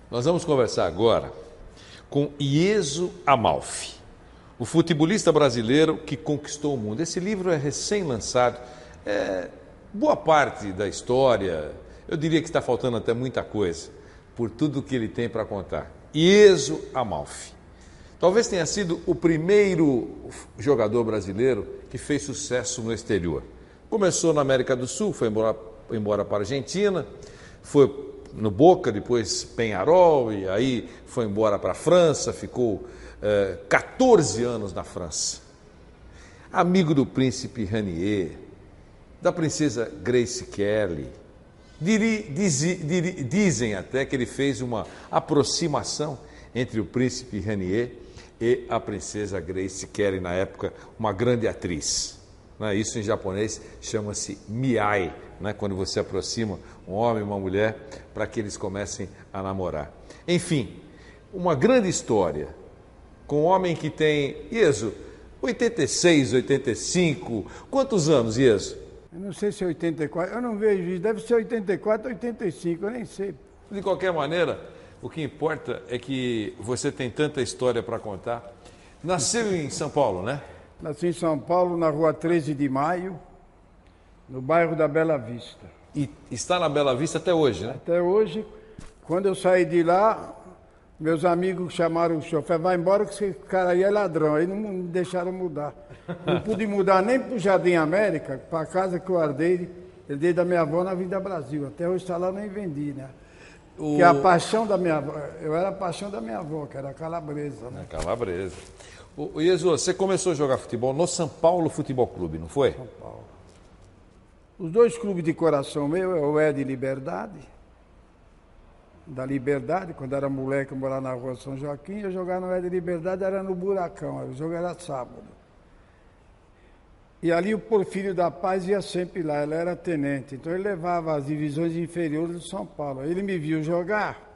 Nós vamos conversar agora com Ieso Amalfi, o futebolista brasileiro que conquistou o mundo. Esse livro é recém-lançado, boa parte da história, eu diria que está faltando até muita coisa, por tudo que ele tem para contar. Ieso Amalfi. Talvez tenha sido o primeiro jogador brasileiro que fez sucesso no exterior. Começou na América do Sul, foi embora para a Argentina, foi no Boca, depois Peñarol, e aí foi embora para a França, ficou 14 anos na França. Amigo do príncipe Ranier, da princesa Grace Kelly. Dizem até que ele fez uma aproximação entre o príncipe Ranier e a princesa Grace Kelly, na época, uma grande atriz. Isso em japonês chama-se miai, quando você aproxima um homem e uma mulher para que eles comecem a namorar. Enfim, uma grande história com um homem que tem, Ieso, 86, 85, quantos anos, Ieso? Eu não sei se é 84, eu não vejo isso, deve ser 84, 85, eu nem sei. De qualquer maneira, o que importa é que você tem tanta história para contar. Nasceu em São Paulo, né? Nasci em São Paulo, na rua 13 de Maio, no bairro da Bela Vista. E está na Bela Vista até hoje, né? Até hoje. Quando eu saí de lá, meus amigos chamaram o chofer, vai embora que esse cara aí é ladrão. Aí não me deixaram mudar. Não pude mudar nem para o Jardim América, para a casa que eu herdei da minha avó na Vida Brasil. Até hoje está lá, nem vendi, né? Que é a paixão da minha avó. Eu era a paixão da minha avó, que era a calabresa, né? Calabresa. O Ieso, você começou a jogar futebol no São Paulo Futebol Clube, não foi? São Paulo. Os dois clubes de coração meu é o Ed Liberdade, da Liberdade, quando era moleque, eu morava na rua São Joaquim, eu jogava no Ed Liberdade, era no Buracão, o jogo era sábado. E ali o Porfírio da Paz ia sempre lá, ele era tenente, então ele levava as divisões inferiores do São Paulo. Ele me viu jogar,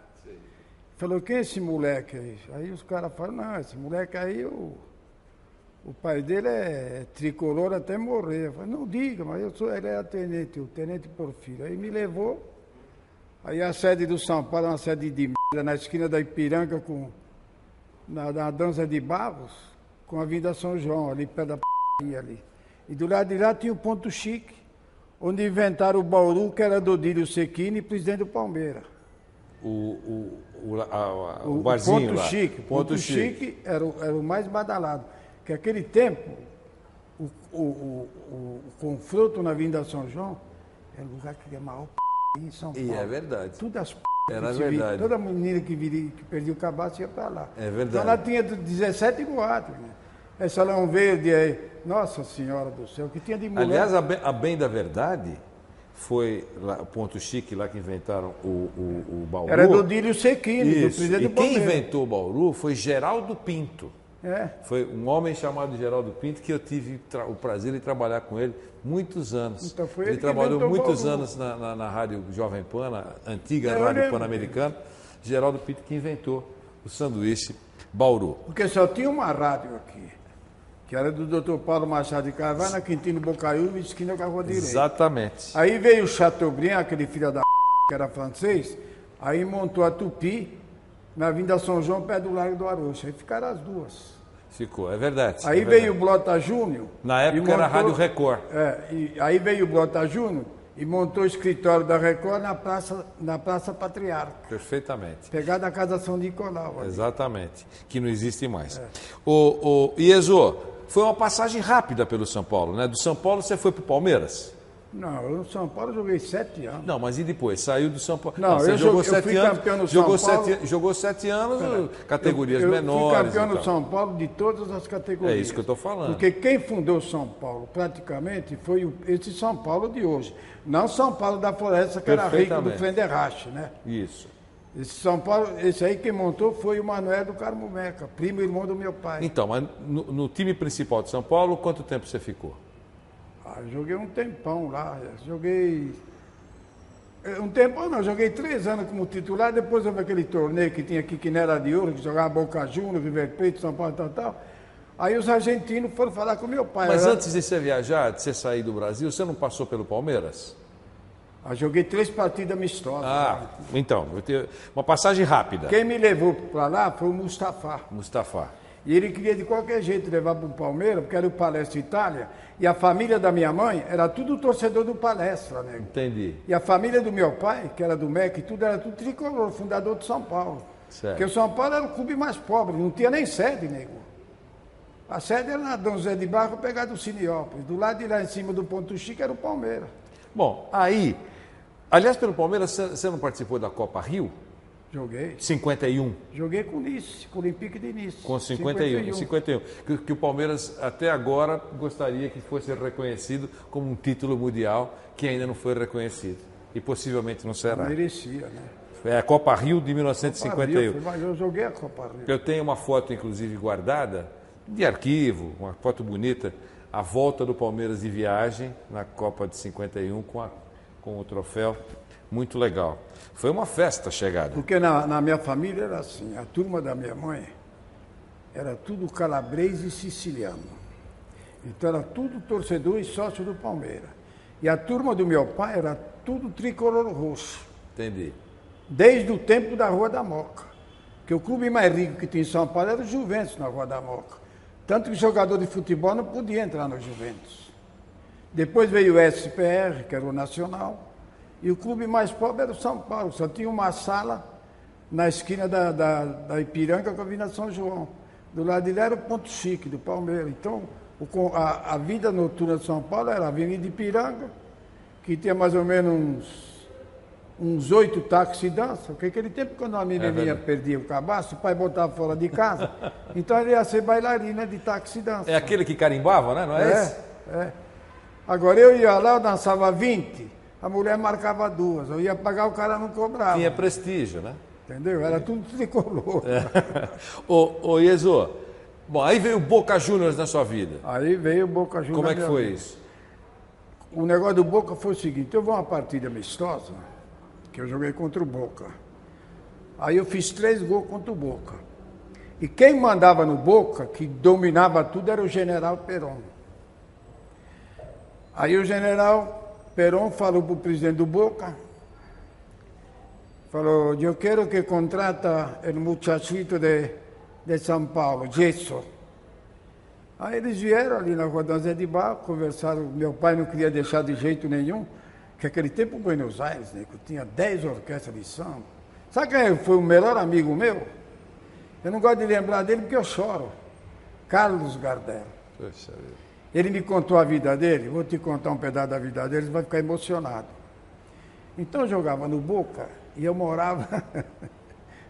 falou, quem é esse moleque aí? Aí os caras falaram, não, esse moleque aí, o pai dele é tricolor até morrer. Eu falei, não diga, mas ele é tenente, o tenente Porfírio. Aí me levou, aí a sede do São Paulo, uma sede de merda, na esquina da Ipiranga, na Dança de Barros, com a Vinda São João, ali perto da p*** ali. E do lado de lá tinha o Ponto Chique, onde inventaram o Bauru, que era do Dílio Sequini, presidente do Palmeiras. O barzinho Ponto lá. Chique. Ponto Chique era o mais badalado. Porque aquele tempo, o confronto na Vinda São João era o lugar que tinha maior p*** em São Paulo. E é verdade. Tudo as p***. Era verdade. Toda menina que perdia o cabaço ia para lá. É verdade. Então lá tinha 17 boates. Né? É Salão Verde aí. Nossa Senhora do Céu, que tinha de mulher. Aliás, a bem da verdade, foi lá, o Ponto Chique lá que inventaram o Bauru. Era do Dílio Sequini, do presidente e do quem Palmeiras. inventou o Bauru foi Geraldo Pinto. É. Foi um homem chamado Geraldo Pinto que eu tive o prazer de trabalhar com ele muitos anos. Então foi ele ele que trabalhou inventou o muitos Bauru. anos na Rádio Jovem Pan, na antiga Eu Rádio lembro. Pan-Americana. Geraldo Pinto que inventou o sanduíche Bauru. Porque só tinha uma rádio aqui, que era do Dr. Paulo Machado de Carvalho, na Quintino Bocaiúva, esquina com a Rua Direita. Exatamente. Aí veio o Chateaubriand, aquele filho da que era francês, aí montou a Tupi, na Vinda São João, perto do Largo do Arocha. Aí ficaram as duas. Ficou, é verdade. Aí é veio verdade. o Blota Júnior. Na época era a Rádio Record. E aí veio o Blota Júnior e montou o escritório da Record na Praça Patriarca. Perfeitamente. Pegada da Casa São Nicolau. Ali. Exatamente. Que não existe mais. O Ieso, foi uma passagem rápida pelo São Paulo, né? Do São Paulo você foi para o Palmeiras? Não, eu no São Paulo joguei 7 anos. Não, mas e depois? Saiu do São Paulo? Não, você eu jogou fui 7 anos. campeão no São Paulo. Jogou 7 anos, categorias eu menores. fui campeão e no tal. São Paulo de todas as categorias. É isso que eu estou falando. Porque quem fundou São Paulo, praticamente, foi esse São Paulo de hoje. Não São Paulo da Floresta, que era rico do Perfeitamente. Frenderrache, né? Isso. Esse São Paulo, esse aí quem montou foi o Manuel do Carmo Meca, primo e irmão do meu pai. Então, mas no time principal de São Paulo, quanto tempo você ficou? Eu joguei um tempão lá, joguei... Um tempão não, joguei 3 anos como titular, depois houve aquele torneio que tinha aqui, que não era de ouro, que jogava Boca Juniors, River Plate, São Paulo, tal. Aí os argentinos foram falar com meu pai. Mas antes de você viajar, de você sair do Brasil, você não passou pelo Palmeiras? Eu joguei 3 partidas amistosas. Ah, então, vou ter uma passagem rápida. Quem me levou para lá foi o Mustafa. Mustafa. E ele queria de qualquer jeito levar para o Palmeiras, porque era o Palestra Itália, e a família da minha mãe era tudo torcedor do Palestra, né? Entendi. E a família do meu pai, que era do MEC, tudo era tudo tricolor, fundador de São Paulo. Certo. Porque o São Paulo era o clube mais pobre, não tinha nem sede, nego. A sede era na Dom Zé de Barro, pegado do Cineópolis. Do lado de lá em cima do Ponto Chique era o Palmeiras. Bom, aí, aliás, pelo Palmeiras, você não participou da Copa Rio? Joguei. 51. Joguei com o Nice, com o Olympique de Nice. Com 51. 51. Que o Palmeiras até agora gostaria que fosse reconhecido como um título mundial, que ainda não foi reconhecido. E possivelmente não será. Merecia, né? É a Copa Rio de 1951. Copa Rio, eu joguei a Copa Rio. Eu tenho uma foto, inclusive, guardada, de arquivo, uma foto bonita, a volta do Palmeiras de viagem na Copa de 51 com o troféu. Muito legal. Foi uma festa a chegada. Porque na minha família era assim, a turma da minha mãe era tudo calabrês e siciliano. Então era tudo torcedor e sócio do Palmeiras. E a turma do meu pai era tudo tricolor roxo. Entendi. Desde o tempo da Rua da Moca. Porque o clube mais rico que tinha em São Paulo era o Juventus na Rua da Moca. Tanto que jogador de futebol não podia entrar no Juventus. Depois veio o SPR, que era o Nacional. E o clube mais pobre era o São Paulo, só tinha uma sala na esquina da Ipiranga com a Avenida São João. Do lado de lá era o Ponto Chique, do Palmeiras. Então, a vida noturna de São Paulo era a Avenida Ipiranga, que tinha mais ou menos uns 8 táxis dança, porque naquele tempo, quando a menininha perdia o cabaço, o pai botava fora de casa, então ele ia ser bailarina de táxi dança. É aquele que carimbava, né? Não é esse? É. Agora eu ia lá, eu dançava 20, a mulher marcava 2. Eu ia pagar, o cara não cobrava. Tinha prestígio, né? Entendeu? Era tudo tricolor. Ô Ieso, bom, aí veio o Boca Juniors na sua vida. Aí veio o Boca Juniors. Como é que foi vida. isso? O negócio do Boca foi o seguinte, eu vou uma partida amistosa, que eu joguei contra o Boca. Aí eu fiz 3 gols contra o Boca. E quem mandava no Boca, que dominava tudo, era o General Perón. Aí o General Perón falou para o presidente do Boca, falou, eu quero que contrata o muchachito de São Paulo, Gesso. Aí eles vieram ali na Rua Zé de Barro, conversaram, meu pai não queria deixar de jeito nenhum, que aquele tempo em Buenos Aires, né, que tinha 10 orquestras de samba. Sabe quem foi o melhor amigo meu? Eu não gosto de lembrar dele porque eu choro. Carlos Gardel. Poxa vida. Ele me contou a vida dele, vou te contar um pedaço da vida dele, você vai ficar emocionado. Então eu jogava no Boca e eu morava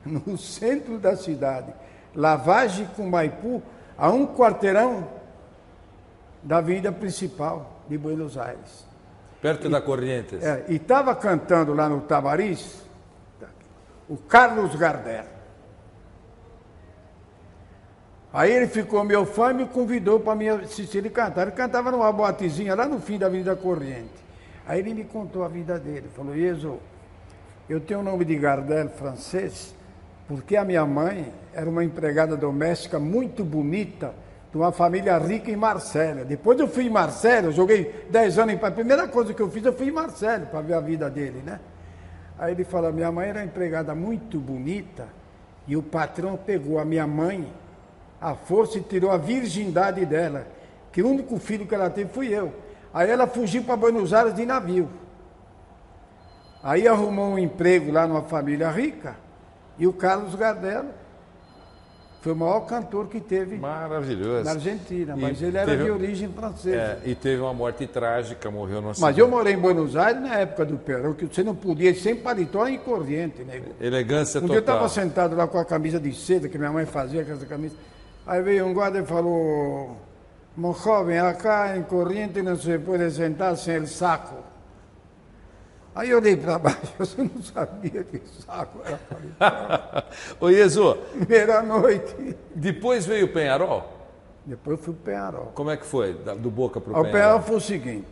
no centro da cidade, Lavagem com Maipu, a 1 quarteirão da avenida principal de Buenos Aires. Perto da Corrientes. E estava cantando lá no Tamariz o Carlos Gardel. Aí ele ficou meu fã e me convidou para me assistir ele cantar. Ele cantava numa boatezinha lá no fim da Avenida Corriente. Aí ele me contou a vida dele. Falou, Ieso, eu tenho o nome de Gardel francês porque a minha mãe era uma empregada doméstica muito bonita de uma família rica em Marselha. Depois eu fui em Marselha, eu joguei 10 anos em Paris. A primeira coisa que eu fiz, eu fui em Marselha para ver a vida dele, né? Aí ele falou, minha mãe era uma empregada muito bonita e o patrão pegou a minha mãe à força e tirou a virgindade dela, que o único filho que ela teve fui eu. Aí ela fugiu para Buenos Aires de navio. Aí arrumou um emprego lá numa família rica e o Carlos Gardel foi o maior cantor que teve Maravilhoso. na Argentina, mas ele era de origem francesa. E teve uma morte trágica, morreu no acidente. Mas eu morei em Buenos Aires na época do Perón, que você não podia ir sem paletó e corrente, nego. Elegância Um total. dia eu estava sentado lá com a camisa de seda, que minha mãe fazia com essa camisa. Aí veio um guarda e falou, meu jovem, acá em Corriente não se pode sentar sem el saco. Aí eu olhei para baixo, eu não sabia que saco era. Ô Ieso, Primeira noite. depois veio o Peñarol? Depois fui para o Peñarol. Como é que foi, do Boca para o O Peñarol? Peñarol foi o seguinte,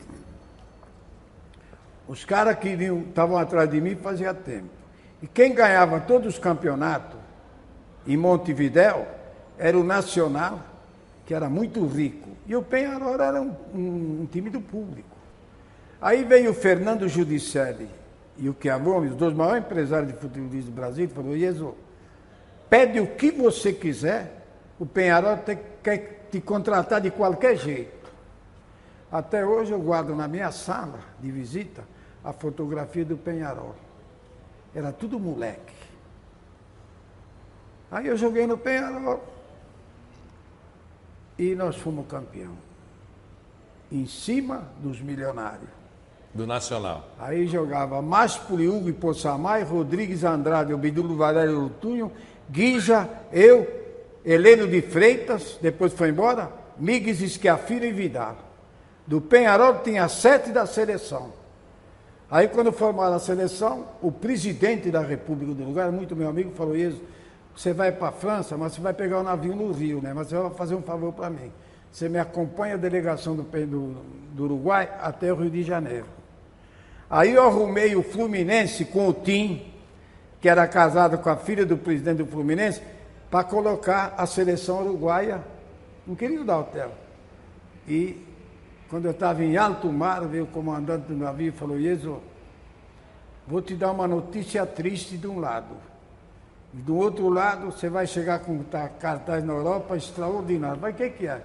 os caras que estavam atrás de mim fazia tempo. E quem ganhava todos os campeonatos em Montevidéu era o Nacional, que era muito rico. E o Peñarol era um time do público. Aí veio o Fernando Giudicelli e o Chiavone, os dois maiores empresários de futebolismo do Brasil, e falou, Ieso, pede o que você quiser, o Peñarol quer te contratar de qualquer jeito. Até hoje eu guardo na minha sala de visita a fotografia do Peñarol. Era tudo moleque. Aí eu joguei no Peñarol e nós fomos campeão. Em cima dos milionários. Do Nacional. Aí jogava Máspoli, Hugo e Poçamai, Rodrigues Andrade, Obidulo Valério Lutunho, Guija, eu, Heleno de Freitas, depois foi embora, Migues, Schiaffino e Vidal. Do Peñarol tinha 7 da seleção. Aí quando formaram a seleção, o presidente da República do lugar, muito meu amigo, falou, Ieso, você vai para a França, mas você vai pegar o navio no Rio, né? Mas você vai fazer um favor para mim. Você me acompanha a delegação do Uruguai até o Rio de Janeiro. Aí eu arrumei o Fluminense com o Tim, que era casado com a filha do presidente do Fluminense, para colocar a seleção uruguaia no querido hotel. E quando eu estava em alto mar, veio o comandante do navio e falou, Ieso, vou te dar uma notícia triste de um lado. E do outro lado, você vai chegar com cartaz na Europa extraordinário. Mas o que é?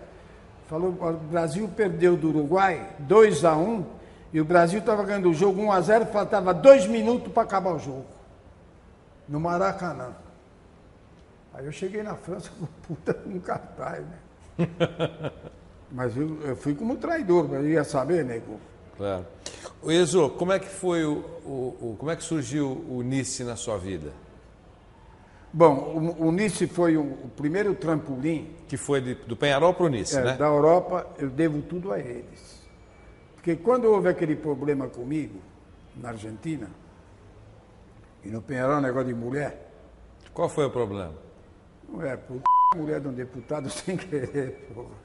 Falou, o Brasil perdeu do Uruguai 2-1, e o Brasil estava ganhando o jogo 1-0, faltava 2 minutos para acabar o jogo. No Maracanã. Aí eu cheguei na França com puta um cartaz, né? Mas eu fui como traidor, eu ia saber, nego. Claro. Ieso, como é que foi como é que surgiu o Nice na sua vida? Bom, o Nice foi o primeiro trampolim. Que foi do Peñarol para o Nice, né? Da Europa, eu devo tudo a eles. Porque quando houve aquele problema comigo, na Argentina, e no Peñarol, negócio de mulher. Qual foi o problema? Não é, mulher de um deputado sem querer, porra.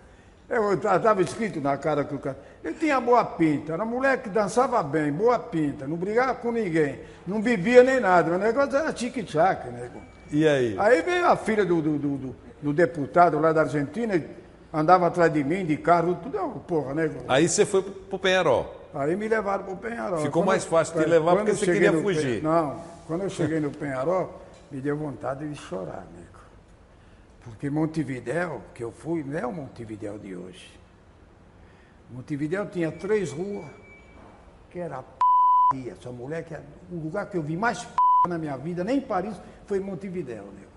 Eu estava escrito na cara que o cara... Ele tinha boa pinta, era mulher que dançava bem, boa pinta, não brigava com ninguém, não bebia nem nada, o negócio era tique-tac, nego. E aí? Aí veio a filha do deputado lá da Argentina, andava atrás de mim, de carro, tudo, porra, nego. Aí você foi pro Penharol. Aí me levaram pro Peñarol. Ficou mais fácil te levar porque você queria fugir. Não, quando eu cheguei no Peñarol, me deu vontade de chorar, nego. Porque Montevidéu, que eu fui, não é o Montevidéu de hoje. Montevidéu tinha 3 ruas, que era a p***. Essa mulher, que é o lugar que eu vi mais p*** na minha vida, nem em Paris, foi Montevidéu, nego.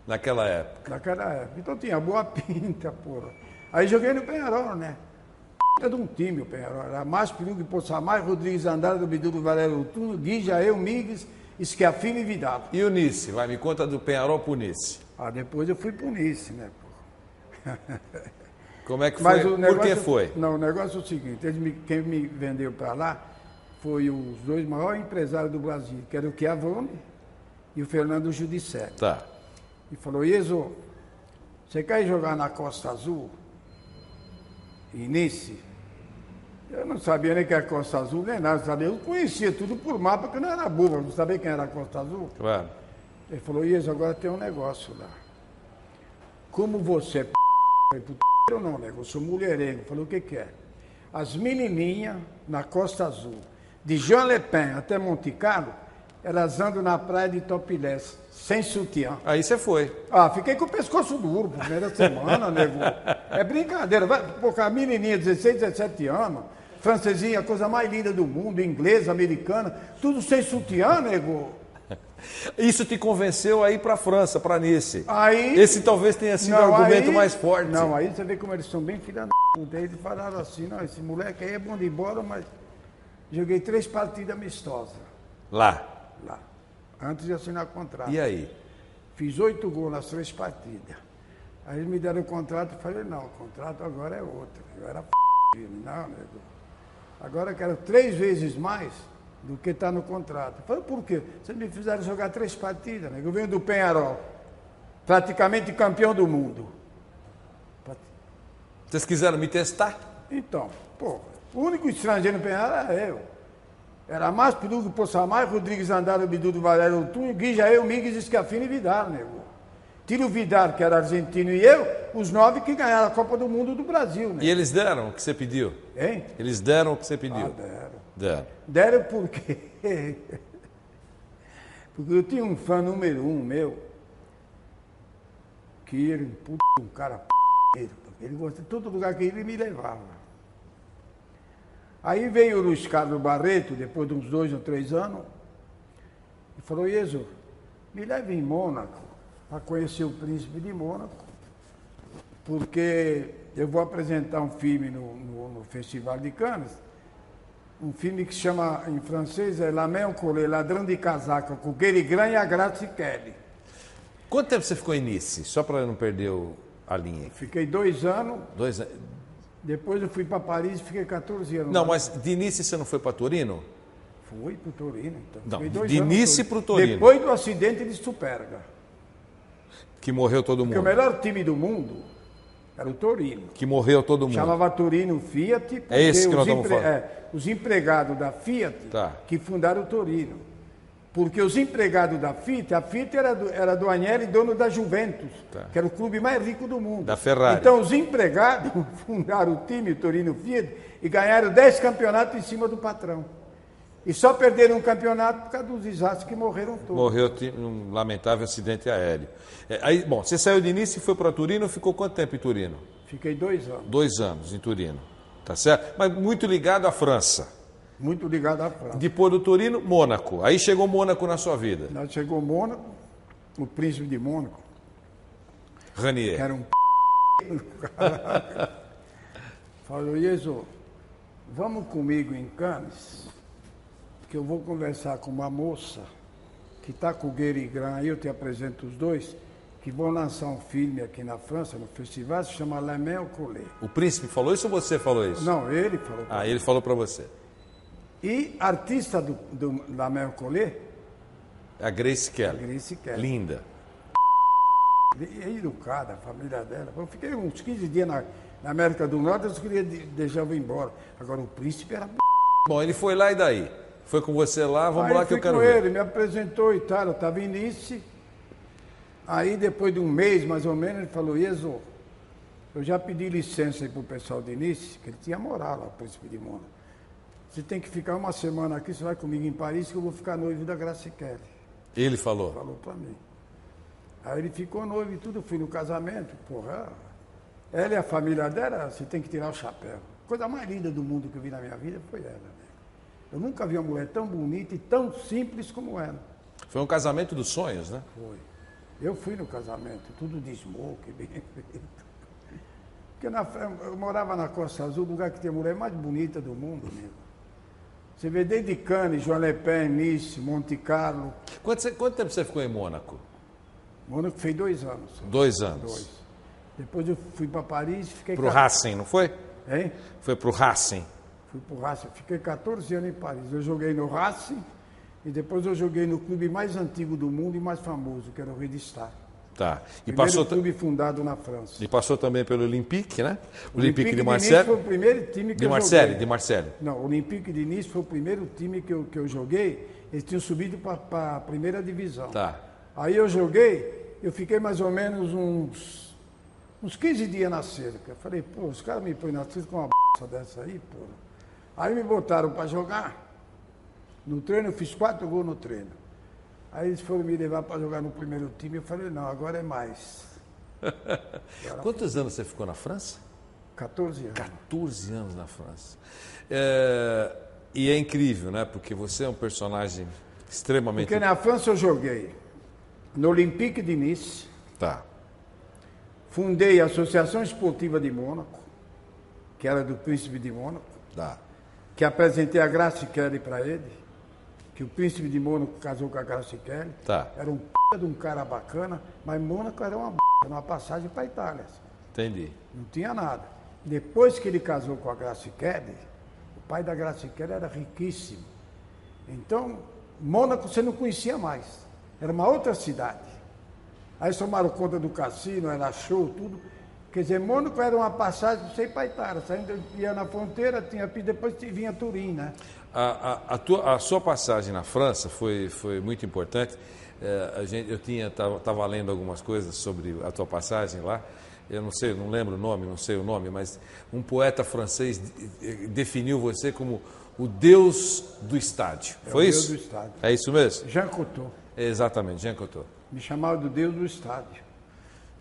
Naquela época? Naquela época. Então tinha boa pinta, porra. Aí joguei no Peñarol, né? P*** de um time o Peñarol. Era Máspoli, Hugo e Poçamai, Rodrigues Andrade, Obidulo Valério Lutunho, Guija, eu, Migues, Schiaffino e Vidal. E o Nice? Vai, me conta do Peñarol pro Nice. Depois eu fui pro Nice, né, pô? Como é que Mas foi? o negócio, por que foi? Não, o negócio é o seguinte, quem me vendeu para lá foi os 2 maiores empresários do Brasil, que era o Chiavone e o Fernando Giudicelli. Tá. E falou, Ieso, você quer ir jogar na Costa Azul? Em Nice? Eu não sabia nem que era Costa Azul, nem nada, sabia? Eu conhecia tudo por mapa, porque eu não era bobo, não sabia quem era a Costa Azul. Claro. Ele falou, Ieso, agora tem um negócio lá. Como você é p***, eu não, nego, eu sou mulherengo. Eu falei, o que que é? As menininhas na Costa Azul, de Jean Le Pen até Monte Carlo, elas andam na praia de Topilés, sem sutiã. Aí você foi. Fiquei com o pescoço duro, primeira semana, nego. É brincadeira, vai, porque a menininha, 16, 17 anos, francesinha, a coisa mais linda do mundo, inglesa, americana, tudo sem sutiã, nego. Isso te convenceu a ir para a França, para Nice. Aí, esse talvez tenha sido o argumento mais forte. Não, aí você vê como eles são bem filha da puta. Aí eles falaram assim, não, esse moleque aí é bom de bola, mas joguei 3 partidas amistosas. Lá? Lá. Antes de assinar o contrato. E aí? Fiz 8 gols nas 3 partidas. Aí eles me deram o contrato e falei, não, o contrato agora é outro. Eu era não, nego. Agora eu quero 3 vezes mais do que está no contrato. Eu falei, por quê? Vocês me fizeram jogar 3 partidas, né? Eu venho do Peñarol, praticamente campeão do mundo. Vocês quiseram me testar? Então, pô, o único estrangeiro no Peñarol era eu. Era Máspoli, Hugo e Poçamai, Rodrigues Andrade, Obidulo Valério Lutunho, Guija, eu, Migues, Schiaffino e Vidal, nego. Tira o Vidal, que era argentino, e eu, os 9 que ganharam a Copa do Mundo do Brasil, né? E eles deram o que você pediu? Hein? Eles deram o que você pediu? Deram. Deram. Deram por quê? Porque eu tinha um fã número 1 meu, que era um cara p***, ele gostava de todo lugar que ele me levava. Aí veio o Luiz Carlos Barreto, depois de uns 2 ou 3 anos, e falou, Jesus, me leve em Mônaco, para conhecer o príncipe de Mônaco, porque eu vou apresentar um filme no Festival de Cannes, um filme que se chama, em francês, é La Main au Collet, Ladrão de Casaca, com o Cary Grant e a Grace Kelly. Quanto tempo você ficou em Nice? Só para não perder a linha. Fiquei 2 anos, 2 anos. depois eu fui para Paris e fiquei 14 anos. Não, lá. mas de Nice você não foi para Torino? Fui para o Torino, então. Não, Fiquei 2 de anos Nice para o Torino. Depois do acidente de Superga. Que morreu todo Porque o mundo. melhor time do mundo era o Torino. Que morreu todo mundo. Chamava Torino Fiat. É esse que nós os estamos falando. Os empregados da Fiat Tá. que fundaram o Torino. Porque os empregados da Fiat, a Fiat era do Agnelli, dono da Juventus, Tá. que era o clube mais rico do mundo. Da Ferrari. Então os empregados fundaram o time, o Torino Fiat, e ganharam 10 campeonatos em cima do patrão. E só perderam um campeonato por causa dos desastres que morreram todos. Morreu num lamentável acidente aéreo. Aí, bom, você saiu de Nice e foi para Torino, ficou quanto tempo em Torino? Fiquei 2 anos. 2 anos em Torino, tá certo? Mas muito ligado à França. Muito ligado à França. Depois do Torino, Mônaco. Aí chegou Mônaco na sua vida. Nós chegou Mônaco, o príncipe de Mônaco, que Ranier. era um falou, Jesus, vamos comigo em Cannes, que eu vou conversar com uma moça que está com o Cary Grant, aí eu te apresento os dois, que vão lançar um filme aqui na França, no festival, se chama La Main au Collet. O príncipe falou isso ou você falou isso? Não, ele falou. Ah, ele falou para você. E artista do La Main au Collet, A Grace Kelly. Grace Kelly. Linda. É educada, a família dela. Eu fiquei uns 15 dias na América do Norte, eu só queria deixar eu ir embora. Agora o príncipe era... Bom, ele foi lá e daí? Foi com você lá, vamos Aí lá que eu quero com ver. ele, me apresentou e tal, eu estava em Nice. Aí depois de um mês, mais ou menos, ele falou, Ieso, eu já pedi licença aí pro pessoal de Nice, que ele tinha moral lá, o príncipe de Mônaco. Você tem que ficar uma semana aqui, você vai comigo em Paris, que eu vou ficar noivo da Grace Kelly. Ele falou. Falou para mim. Aí ele ficou noivo e tudo, eu fui no casamento, porra. Ela e a família dela, você tem que tirar o chapéu. A coisa mais linda do mundo que eu vi na minha vida foi ela. Né? Eu nunca vi uma mulher tão bonita e tão simples como ela. Foi um casamento dos sonhos, né? Foi. Eu fui no casamento, tudo de smoke, bem feito. Porque eu morava na Costa Azul, lugar que tem a mulher mais bonita do mundo mesmo. Você vê desde Cannes, Joan Le Pen, Nice, Monte Carlo. Quanto tempo você ficou em Mônaco? Mônaco fez 2 anos. 2 anos. 2. Depois eu fui para Paris e fiquei... Pro Racing, não foi? Hein? Foi pro Racing. Fui pro Racing, fiquei 14 anos em Paris. Eu joguei no Racing e depois eu joguei no clube mais antigo do mundo e mais famoso, que era o Red Star. Tá. E Primeiro passou, clube fundado na França. e passou também pelo Olympique, né? O Olympique de Nice Marseille. foi o primeiro time que De eu Marseille, joguei. de Marseille. Não, o Olympique de Nice foi o primeiro time que eu joguei. Eles tinham subido para a primeira divisão. Tá. Aí eu joguei, eu fiquei mais ou menos uns 15 dias na cerca. Eu falei, pô, os caras me põem na cerca com uma b*** dessa aí, pô. Aí me botaram para jogar. No treino, eu fiz 4 gols no treino. Aí eles foram me levar para jogar no primeiro time. Eu falei, não, agora é mais. Quantos anos você ficou na França? 14 anos. 14 anos na França. E é incrível, né? Porque você é um personagem extremamente... Porque na França eu joguei no Olympique de Nice, Tá. fundei a Associação Esportiva de Mônaco, que era do Príncipe de Mônaco, Tá. que apresentei a Grace Kelly para ele, que o Príncipe de Mônaco casou com a Grace Kelly. Tá. Era um de um cara bacana, mas Mônaco era uma passagem para a Itália. Entendi. Não tinha nada. Depois que ele casou com a Grace Kelly, o pai da Grace Kelly era riquíssimo. Então, Mônaco você não conhecia mais. Era uma outra cidade. Aí tomaram conta do cassino, era show, tudo. Quer dizer, Mônaco era uma passagem para você ir para a Itália. Saindo, ia na fronteira, depois vinha Turim, né? A sua passagem na França foi muito importante. Eu estava lendo algumas coisas sobre a tua passagem lá. Eu não sei o nome, mas um poeta francês definiu você como o Deus do estádio. Foi isso? Deus do estádio. É isso mesmo? Jean Cocteau. Exatamente, Jean Cocteau. Me chamava do Deus do estádio.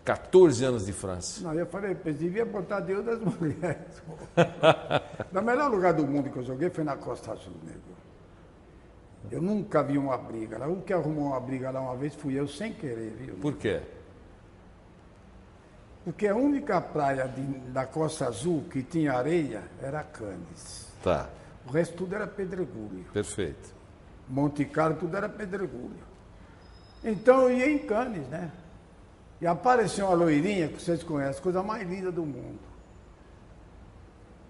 14 anos de França. Não, eu falei, eu devia botar Deus das mulheres. O melhor lugar do mundo que eu joguei foi na Costa Azul, nego. Eu nunca vi uma briga lá. O que arrumou uma briga lá uma vez fui eu sem querer, viu? Por quê? Porque a única praia da Costa Azul que tinha areia era Cannes. Tá, O resto tudo era pedregulho. perfeito. Monte Carlo, tudo era pedregulho. Então eu ia em Cannes, né? E apareceu uma loirinha, que vocês conhecem, coisa mais linda do mundo.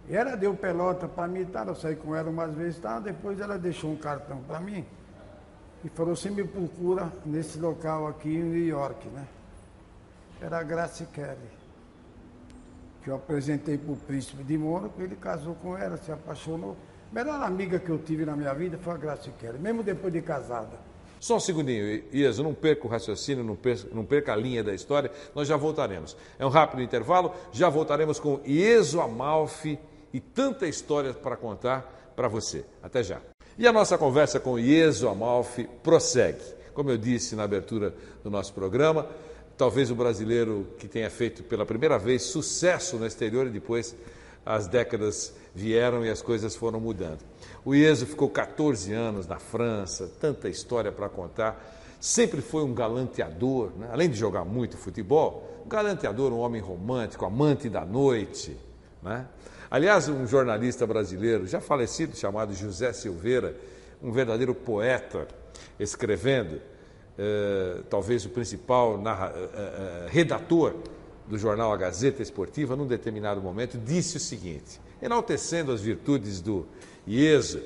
E ela deu pelota para mim, tá? Eu saí com ela umas vezes, tá? Depois ela deixou um cartão para mim e falou, você me procura nesse local aqui em New York, né? Era a Grace Kelly, que eu apresentei para o príncipe de Mônaco, ele casou com ela, se apaixonou. A melhor amiga que eu tive na minha vida foi a Grace Kelly, mesmo depois de casada. Só um segundinho, Ieso, não perca o raciocínio, não perca a linha da história, nós já voltaremos. É um rápido intervalo, já voltaremos com Ieso Amalfi e tanta história para contar para você. Até já. E a nossa conversa com Ieso Amalfi prossegue. Como eu disse na abertura do nosso programa, talvez o brasileiro que tenha feito pela primeira vez sucesso no exterior e depois as décadas vieram e as coisas foram mudando. O Ieso ficou 14 anos na França, tanta história para contar. Sempre foi um galanteador, né? Além de jogar muito futebol, um galanteador, um homem romântico, amante da noite, né? Aliás, um jornalista brasileiro, já falecido, chamado José Silveira, um verdadeiro poeta, escrevendo, talvez o principal redator do jornal A Gazeta Esportiva, num determinado momento, disse o seguinte, enaltecendo as virtudes do Ieso,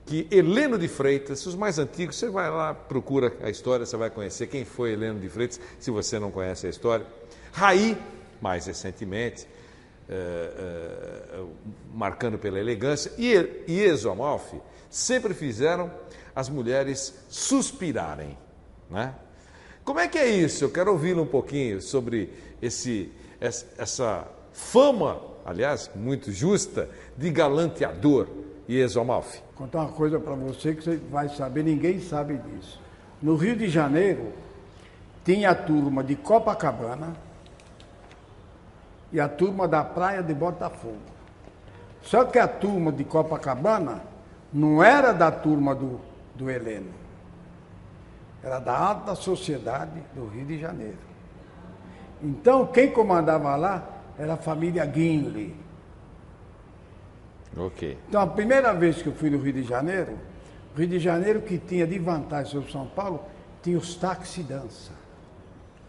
que Heleno de Freitas, os mais antigos, você vai lá, procura a história, você vai conhecer quem foi Heleno de Freitas, se você não conhece a história. Raí, mais recentemente, marcando pela elegância, e Ieso Amalfi sempre fizeram as mulheres suspirarem, né? Como é que é isso? Eu quero ouvi-lo um pouquinho sobre essa fama, aliás, muito justa, de galanteador, Ieso Amalfi. Vou contar uma coisa para você que você vai saber, ninguém sabe disso. No Rio de Janeiro, tinha a turma de Copacabana e a turma da praia de Botafogo. Só que a turma de Copacabana não era da turma do Heleno. Era da alta sociedade do Rio de Janeiro. Então, quem comandava lá era a família Guinle. Ok. Então, a primeira vez que eu fui no Rio de Janeiro, o Rio de Janeiro que tinha de vantagem sobre São Paulo, tinha os taxi-dança.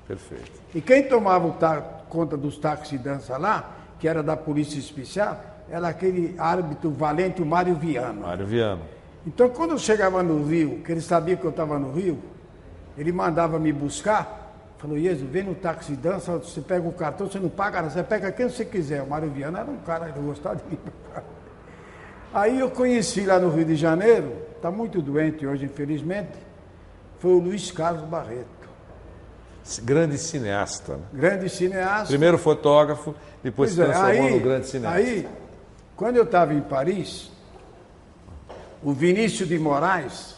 Perfeito. E quem tomava conta dos taxi-dança lá, que era da Polícia Especial, era aquele árbitro valente, o Mário Viano. Mário Viano. Então, quando eu chegava no Rio, que ele sabia que eu estava no Rio, ele mandava me buscar, falou, Ieso, vem no taxi-dança, você pega o cartão, você não paga nada, você pega quem você quiser. O Mário Viano era um cara que gostava de mim. Aí eu conheci lá no Rio de Janeiro, está muito doente hoje, infelizmente, foi o Luiz Carlos Barreto. Grande cineasta. Né? Grande cineasta. Primeiro fotógrafo, depois se transformou no grande cineasta. Aí, quando eu estava em Paris, o Vinícius de Moraes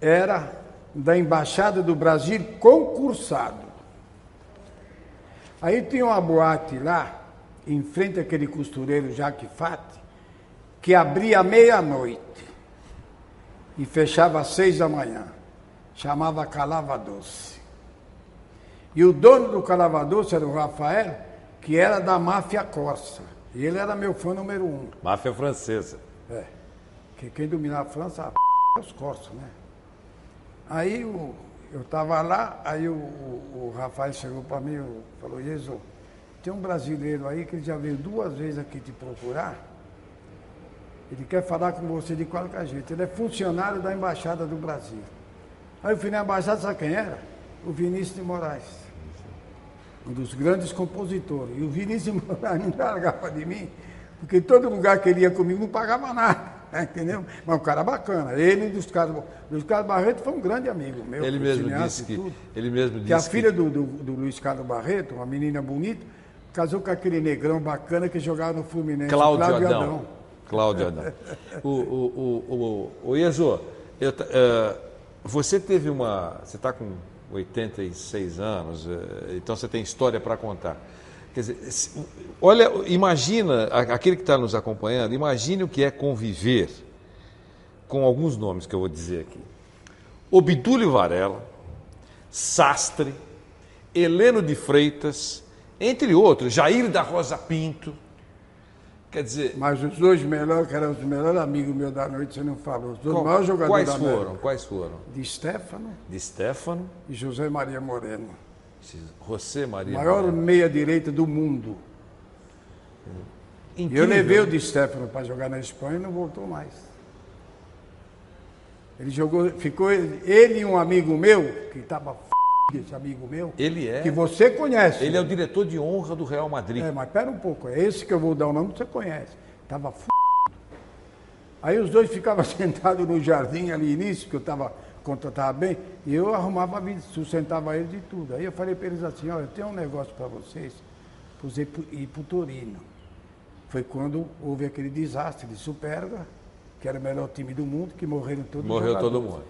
era da Embaixada do Brasil concursado. Aí tinha uma boate lá, em frente àquele costureiro Jacques Fati, que abria à meia-noite e fechava às 6 da manhã. Chamava Calava Doce. E o dono do Calava Doce era o Rafael, que era da máfia corsa. E ele era meu fã número 1. Máfia francesa. É. Que quem dominava a França é os corsos, né? Aí eu estava lá, aí o Rafael chegou para mim e falou, Ieso, tem um brasileiro aí que ele já veio 2 vezes aqui te procurar. Ele quer falar com você de qualquer jeito. Ele é funcionário da Embaixada do Brasil. Aí eu fui na Embaixada, sabe quem era? O Vinícius de Moraes. Um dos grandes compositores. E o Vinícius de Moraes não largava de mim, porque todo lugar que ele ia comigo não pagava nada. Entendeu? Mas um cara bacana. Ele e Luiz Carlos Barreto foi um grande amigo meu. Ele mesmo disse que a filha do Luiz Carlos Barreto, uma menina bonita, casou com aquele negrão bacana que jogava no Fluminense. Cláudio Adão. Cláudia não. O Ieso, você teve você está com 86 anos, então você tem história para contar. Quer dizer, olha, imagina, aquele que está nos acompanhando, imagine o que é conviver com alguns nomes que eu vou dizer aqui. Obdúlio Varela, Sastre, Heleno de Freitas, entre outros, Jair da Rosa Pinto. Quer dizer... Mas os dois melhores, que eram os melhores amigos meus da noite, você não falou. Os dois maiores jogadores da América. Quais foram? De Stefano. De Stefano. E José Maria Moreno. José Maria Maior Moreno. meia-direita do mundo. E eu levei o Di Stefano para jogar na Espanha e não voltou mais. Ele jogou, ficou ele e um amigo meu, que estava esse amigo meu, que você conhece. Ele é o diretor de honra do Real Madrid. Mas pera um pouco, é esse que eu vou dar o nome que você conhece. Estava Aí os dois ficavam sentados no jardim ali início, que eu estava bem, e eu arrumava a vida, sustentava eles de tudo. Aí eu falei para eles assim, olha, eu tenho um negócio para vocês, para você ir para o Torino. Foi quando houve aquele desastre de Superga, que era o melhor time do mundo, que morreram todos os jogadores. Morreu todo mundo.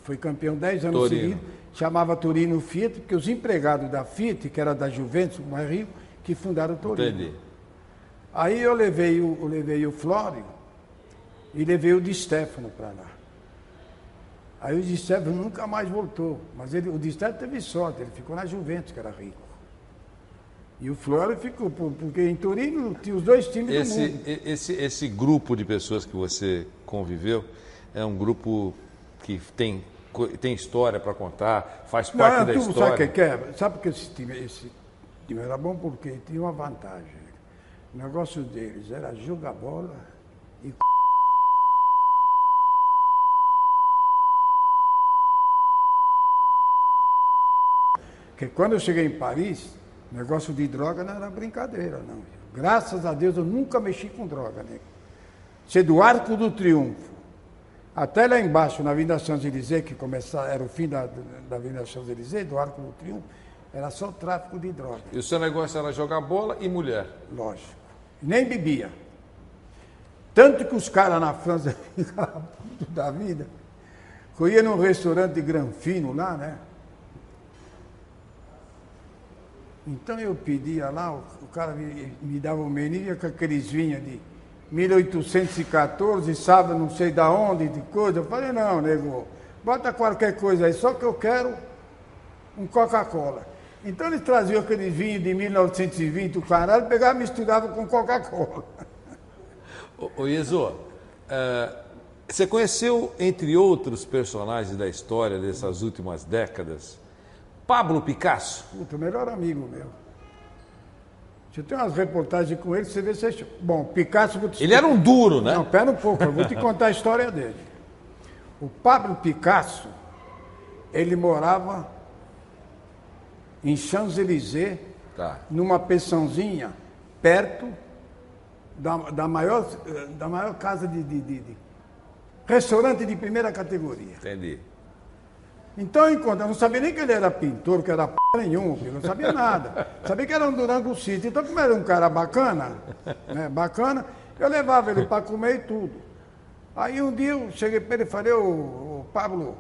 Foi campeão 10 anos seguidos, chamava Torino Fiat, porque os empregados da Fiat, que era da Juventus, mais rico, que fundaram o Torino. Entendi. Aí eu levei o Flório e levei o Di Stefano para lá. Aí o Di Stefano nunca mais voltou, mas o Di Stefano teve sorte, ele ficou na Juventus, que era rico. E o Flório ficou, porque em Torino tinha os dois times do mundo. Esse grupo de pessoas que você conviveu é um grupo que tem história para contar, faz parte da história. Sabe o que é? Sabe que esse time era bom porque tinha uma vantagem. O negócio deles era jogar bola e porque quando eu cheguei em Paris, o negócio de droga não era brincadeira, não. Graças a Deus eu nunca mexi com droga, né? Ser do Arco do Triunfo até lá embaixo, na Avenida Champs-Élysées, que era o fim da Avenida Champs-Élysées, do Arco do Triunfo, era só tráfico de droga. E o seu negócio era jogar bola e mulher? Lógico. Nem bebia. Tanto que os caras na França ficavam putos da vida. Eu ia num restaurante de granfino lá, né? Então eu pedia lá, o cara me dava um menu com aqueles vinhos de 1814, sábado não sei da onde, de coisa. Eu falei, não, nego, bota qualquer coisa aí, só que eu quero um Coca-Cola. Então eles traziam aquele vinho de 1920, o caralho, pegava e misturava com Coca-Cola. Ô Ieso, você conheceu, entre outros personagens da história dessas últimas décadas, Pablo Picasso? Puta, o melhor amigo meu. Você tem umas reportagens com ele, você vê se... Bom, Picasso... Ele era um duro, né? Não, pera um pouco, eu vou te contar a história dele. O Pablo Picasso, ele morava em Champs-Élysées, numa pensãozinha, perto da maior casa de restaurante de primeira categoria. Entendi. Então eu não sabia nem que ele era pintor, que era p nenhum, eu não sabia nada. Sabia que era um Durango City. Então, como era um cara bacana, né, eu levava ele para comer e tudo. Aí um dia eu cheguei para ele e falei, ô Pablo,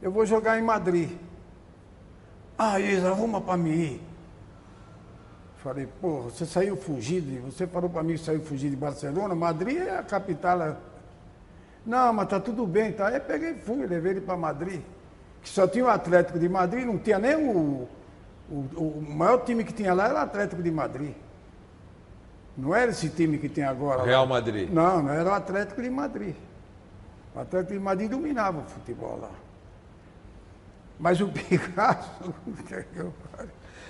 eu vou jogar em Madrid. Ah, Isa, arruma para mim ir. Falei, porra, você saiu fugido, você falou para mim que saiu fugido de Barcelona, Madrid é a capital. Não, mas tá tudo bem, tá? Aí peguei e fui, levei ele para Madrid. Que só tinha o Atlético de Madrid, não tinha nem o maior time que tinha lá era o Atlético de Madrid. Não era esse time que tem agora. Real Madrid. Não era o Atlético de Madrid. O Atlético de Madrid dominava o futebol lá. Mas o Picasso...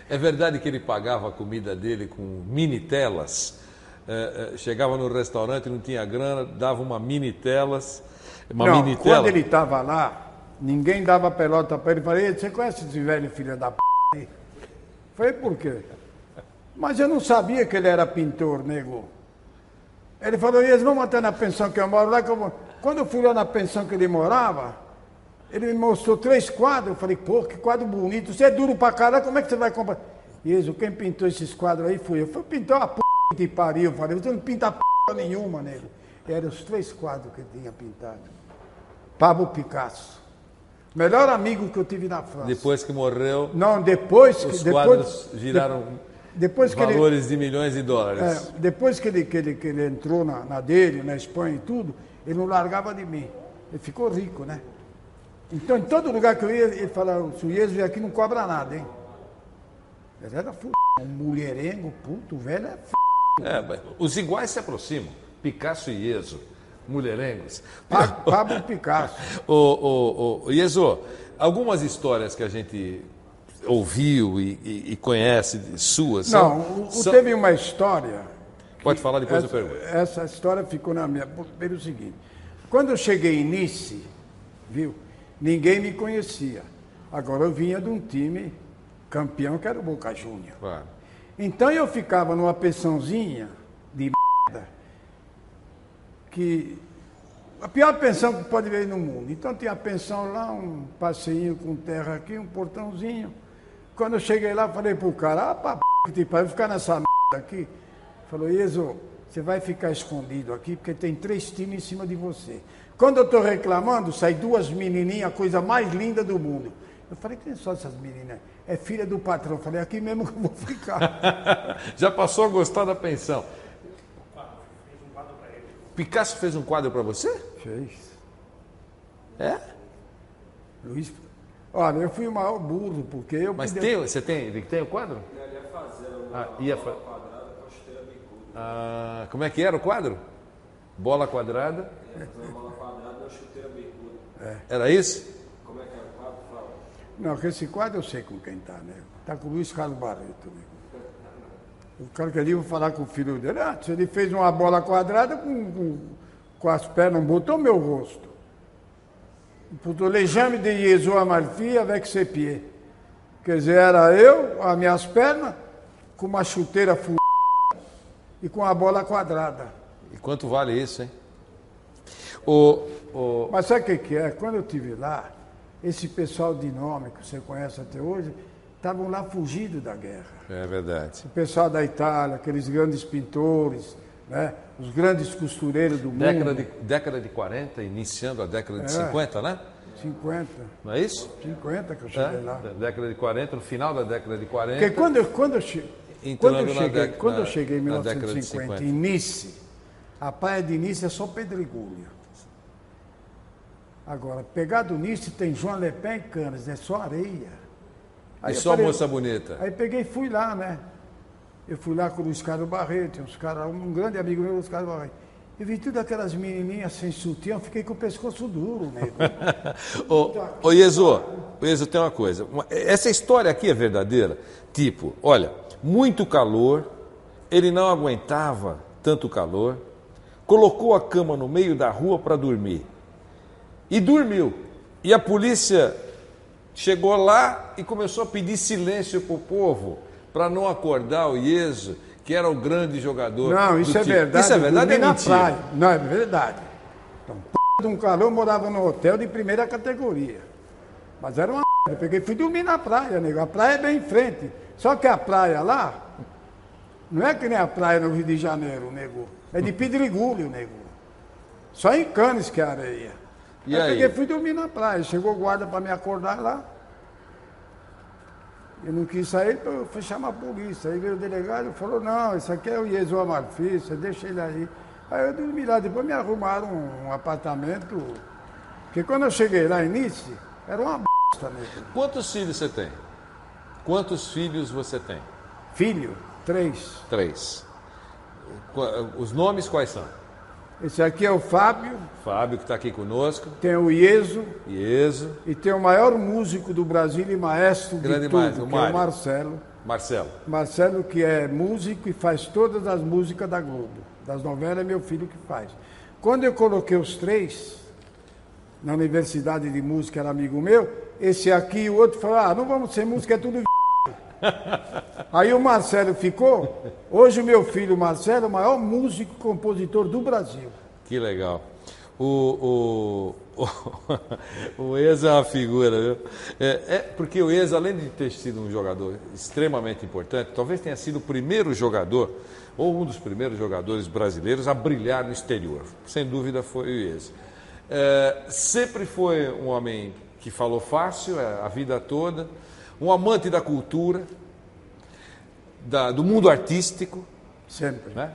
É verdade que ele pagava a comida dele com mini telas? Chegava no restaurante, não tinha grana, dava uma mini telas... Não, quando ele estava lá, ninguém dava pelota para ele. Falei, você conhece esse velho filho da p*** aí? Falei, por quê? Mas eu não sabia que ele era pintor, nego. Ele falou, eles vão até na pensão que eu moro lá. Quando eu fui lá na pensão que ele morava, ele me mostrou 3 quadros. Eu falei, pô, que quadro bonito. Você é duro pra caralho, como é que você vai comprar? Jesus, quem pintou esses quadros aí fui eu. Fui pintar uma p*** que te pariu. Eu falei, você não pinta p*** nenhuma, nego. Eram os 3 quadros que ele tinha pintado. Pablo Picasso. Melhor amigo que eu tive na França. Depois que morreu, Não, depois os que... quadros viraram depois que valores de milhões de dólares. depois que ele entrou na dele, na Espanha e tudo, ele não largava de mim. Ele ficou rico, né? Então, em todo lugar que eu ia, ele falava, se o Ieso vier aqui, não cobra nada, hein? Ele era um mulherengo, puto, velho é Mas os iguais se aproximam. Picasso e Ieso, mulherengos. Pablo Picasso. Ieso, algumas histórias que a gente ouviu e conhece suas. Teve uma história. Pode falar, depois eu pergunto. Essa história ficou na minha. Pelo seguinte: quando eu cheguei em Nice, viu? Ninguém me conhecia. Agora eu vinha de um time campeão que era o Boca Juniors. Claro. Então eu ficava numa pensãozinha de merda, que a pior pensão que pode ver no mundo. Então tinha a pensão lá, um passeinho com terra aqui, um portãozinho. Quando eu cheguei lá, falei pro cara, eu vou ficar nessa merda aqui. Falou, Ieso, você vai ficar escondido aqui, porque tem 3 times em cima de você. Quando eu estou reclamando, sai 2 menininhas, a coisa mais linda do mundo. Eu falei, quem são essas meninas? É filha do patrão. Eu falei, aqui mesmo que eu vou ficar. Já passou a gostar da pensão? Picasso fez um quadro para você? Fez. É? Luiz, olha, eu fui o maior burro, porque eu... Mas você tem o quadro? Ele ia fazer ia bola quadrada com a chuteira bicuda. Como é que era o quadro? Bola quadrada. Uma bola quadrada e uma chuteira bicuda. Era isso? Como é que era o quadro? Fala. Não, esse quadro eu sei com quem tá, né? Tá com o Luiz Carlos Barreto, né? O cara que ali, vou falar com o filho dele, se ele fez uma bola quadrada com as pernas, não botou meu rosto. Botou l'exame de Ieso Amalfi avec ses pieds. Quer dizer, era eu, as minhas pernas, com uma chuteira e com a bola quadrada. E quanto vale isso, hein? Mas sabe o que é? Quando eu estive lá, esse pessoal de nome que você conhece até hoje, estavam lá fugidos da guerra. É verdade. O pessoal da Itália, aqueles grandes pintores, né? Os grandes costureiros do mundo. Década de 40, iniciando a década de 50, né? 50. Não é isso? 50 que eu cheguei lá. Década de 40, no final da década de 40. Porque quando eu cheguei em 1950, em Nice, a praia de Nice é só pedregulho. Agora, pegado Nice tem João Le Pen e Canas, é só areia. Aí só moça bonita. Aí peguei e fui lá, né? Eu fui lá com o Luiz Carlos Barreto, um grande amigo meu, Luiz Carlos Barreto. Eu vi tudo aquelas menininhas sem sutiã, eu fiquei com o pescoço duro, nego. Ô Ieso, tem uma coisa. Essa história aqui é verdadeira? Tipo, olha, muito calor, ele não aguentava tanto calor, colocou a cama no meio da rua para dormir. E dormiu. E a polícia chegou lá e começou a pedir silêncio para o povo, para não acordar o Ieso, que era o grande jogador. Não, isso é verdade. Isso é verdade ou é mentira? Praia. Não, é verdade. Então, de um calor, eu morava num hotel de primeira categoria. Mas era uma eu peguei e fui dormir na praia, nego. A praia é bem em frente. Só que a praia lá, não é que nem a praia no Rio de Janeiro, nego. É de pedregulho, nego. Só em Cannes que é areia. E aí? Peguei e fui dormir na praia. Chegou o guarda para me acordar lá. Eu não quis sair, eu fui chamar a polícia. Aí veio o delegado e falou, não, isso aqui é o Ieso Amalfi, você deixa ele aí. Aí eu dormi lá, depois me arrumaram um apartamento. Porque quando eu cheguei lá em Nice, era uma bosta mesmo. Quantos filhos você tem? Quantos filhos você tem? Filho? 3. 3. Os nomes quais são? Esse aqui é o Fábio. Fábio, que está aqui conosco. Tem o Ieso. Ieso. E tem o maior músico do Brasil e maestro grande de tudo, maestro, que é o Marcelo. Marcelo. Marcelo, que é músico e faz todas as músicas da Globo. Das novelas é meu filho que faz. Quando eu coloquei os 3, na Universidade de Música, era amigo meu, esse aqui e o outro falou, não vamos ser música, é tudo Aí o Marcelo ficou. Hoje o meu filho Marcelo é o maior músico e compositor do Brasil. Que legal. O Ezo é uma figura, viu? Porque o Ezo, além de ter sido um jogador extremamente importante, talvez tenha sido o primeiro jogador, ou um dos primeiros jogadores brasileiros a brilhar no exterior. Sem dúvida foi o Ezo. Sempre foi um homem que falou fácil a vida toda, um amante da cultura, do mundo artístico. Sempre. Né?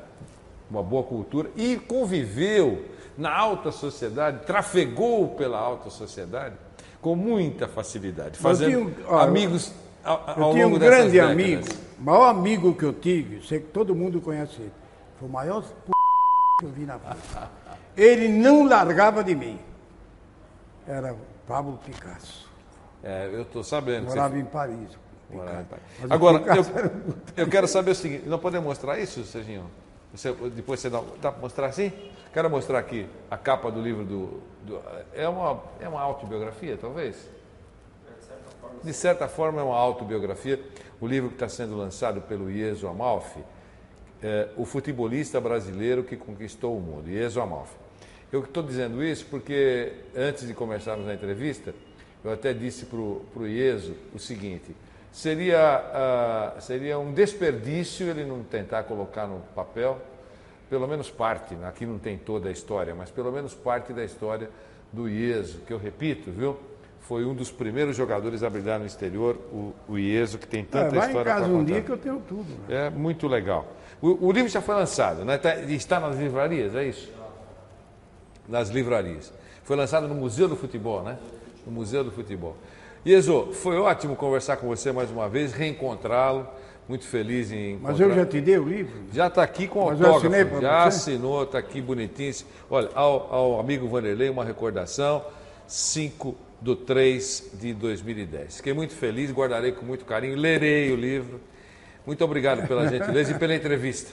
Uma boa cultura, e conviveu na alta sociedade, trafegou pela alta sociedade com muita facilidade, fazendo amigos ao longo dessas décadas. Eu tinha um grande amigo, o maior amigo que eu tive, sei que todo mundo conhece ele, foi o maior que eu vi na vida. Ele não largava de mim. Era o Pablo Picasso. Eu estou sabendo. Morava em Paris. Agora, eu quero saber o seguinte, não podemos mostrar isso, Serginho? Depois você dá para mostrar assim? Quero mostrar aqui a capa do livro é uma autobiografia, talvez? De certa forma é uma autobiografia. O livro que está sendo lançado pelo Ieso Amalfi, o futebolista brasileiro que conquistou o mundo, Ieso Amalfi. Eu estou dizendo isso porque, antes de começarmos a entrevista, eu até disse para o Ieso o seguinte: seria um desperdício ele não tentar colocar no papel, pelo menos parte, aqui não tem toda a história, mas pelo menos parte da história do Ieso, que eu repito, viu? Foi um dos primeiros jogadores a brilhar no exterior, o Ieso, que tem tanta história para contar. Vai em casa um dia que eu tenho tudo. Né? É muito legal. O livro já foi lançado, né? Está nas livrarias, é isso? Nas livrarias. Foi lançado no Museu do Futebol, né? No Museu do Futebol. Ieso, foi ótimo conversar com você mais uma vez, reencontrá-lo. Muito feliz em encontrar. Mas eu já te dei o livro? Já está aqui com autógrafo. Já assinou, está aqui bonitinho. Olha, ao amigo Vanderlei, uma recordação, 5/3/2010. Fiquei muito feliz, guardarei com muito carinho, lerei o livro. Muito obrigado pela gentileza e pela entrevista.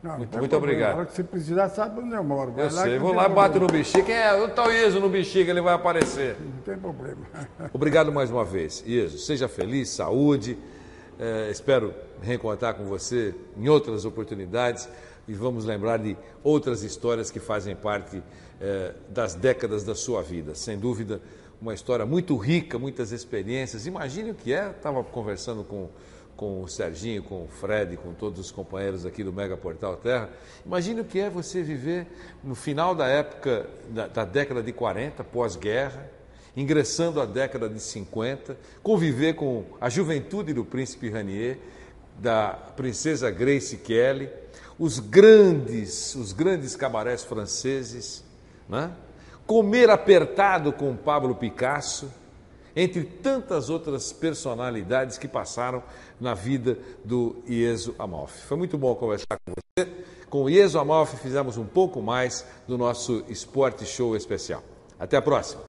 Muito obrigado. Na hora que você precisar, sabe onde eu moro. Eu sei, vou lá, bato no Bexiga. O tal Ieso no Bexiga, ele vai aparecer. Não tem problema. Obrigado mais uma vez. Ieso, seja feliz, saúde. Espero reencontrar com você em outras oportunidades e vamos lembrar de outras histórias que fazem parte das décadas da sua vida. Sem dúvida, uma história muito rica, muitas experiências. Imagine o que é, estava conversando com o Serginho, com o Fred, com todos os companheiros aqui do Mega Portal Terra. Imagine o que é você viver no final da época, da década de 40, pós-guerra, ingressando a década de 50, conviver com a juventude do príncipe Ranier, da princesa Grace Kelly, os grandes cabarés franceses, né? Comer apertado com Pablo Picasso, entre tantas outras personalidades que passaram na vida do Ieso Amalfi. Foi muito bom conversar com você. Com o Ieso Amalfi fizemos um pouco mais do nosso Esporte Show especial. Até a próxima.